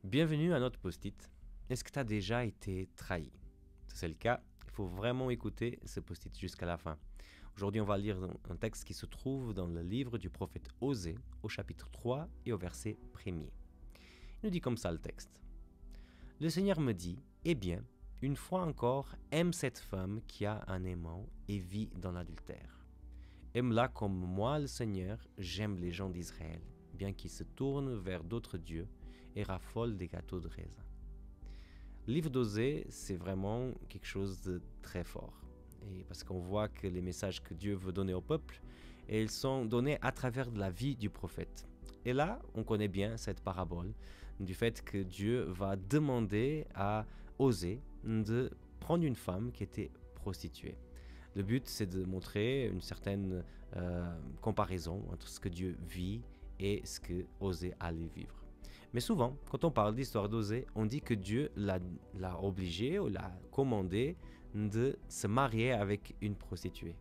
Bienvenue à notre post-it. Est-ce que tu as déjà été trahi? Si c'est le cas, il faut vraiment écouter ce post-it jusqu'à la fin. Aujourd'hui, on va lire un texte qui se trouve dans le livre du prophète Osée, au chapitre 3 et au verset 1er. Il nous dit comme ça le texte. Le Seigneur me dit, eh bien, une fois encore, aime cette femme qui a un aimant et vit dans l'adultère. Aime-la comme moi, le Seigneur, j'aime les gens d'Israël, bien qu'ils se tournent vers d'autres dieux et raffolent des gâteaux de raisin. Le livre d'Osée, c'est vraiment quelque chose de très fort. Et parce qu'on voit que les messages que Dieu veut donner au peuple, et ils sont donnés à travers de la vie du prophète. Et là, on connaît bien cette parabole du fait que Dieu va demander à Osée de prendre une femme qui était prostituée. Le but, c'est de montrer une certaine comparaison entre ce que Dieu vit et ce que Osée allait vivre. Mais souvent, quand on parle d'histoire d'Osée, on dit que Dieu l'a obligé ou l'a commandé de se marier avec une prostituée.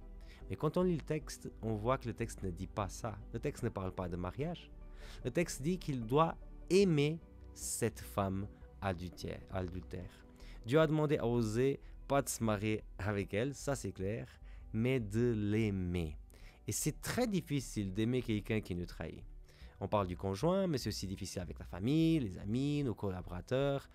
Mais quand on lit le texte, on voit que le texte ne dit pas ça. Le texte ne parle pas de mariage. Le texte dit qu'il doit aimer cette femme adultère. Dieu a demandé à Osée pas de se marier avec elle, ça c'est clair, mais de l'aimer. Et c'est très difficile d'aimer quelqu'un qui nous trahit. On parle du conjoint, mais c'est aussi difficile avec la famille, les amis, nos collaborateurs.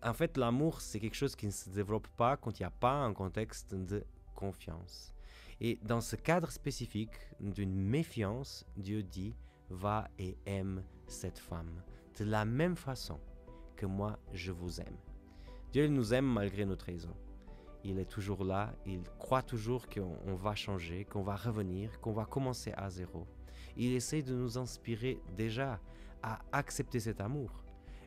En fait, l'amour, c'est quelque chose qui ne se développe pas quand il n'y a pas un contexte de confiance. Et dans ce cadre spécifique d'une méfiance, Dieu dit, va et aime cette femme de la même façon que moi, je vous aime. Dieu nous aime malgré nos trahisons. Il est toujours là, il croit toujours qu'on va changer, qu'on va revenir, qu'on va commencer à zéro. Il essaie de nous inspirer déjà à accepter cet amour,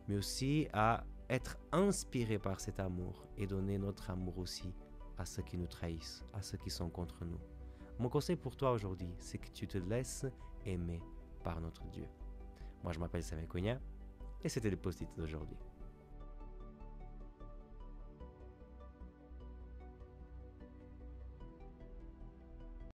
mais aussi à être inspiré par cet amour et donner notre amour aussi à ceux qui nous trahissent, à ceux qui sont contre nous. Mon conseil pour toi aujourd'hui, c'est que tu te laisses aimer par notre Dieu. Moi, je m'appelle Samuel Cogna et c'était le post-it d'aujourd'hui.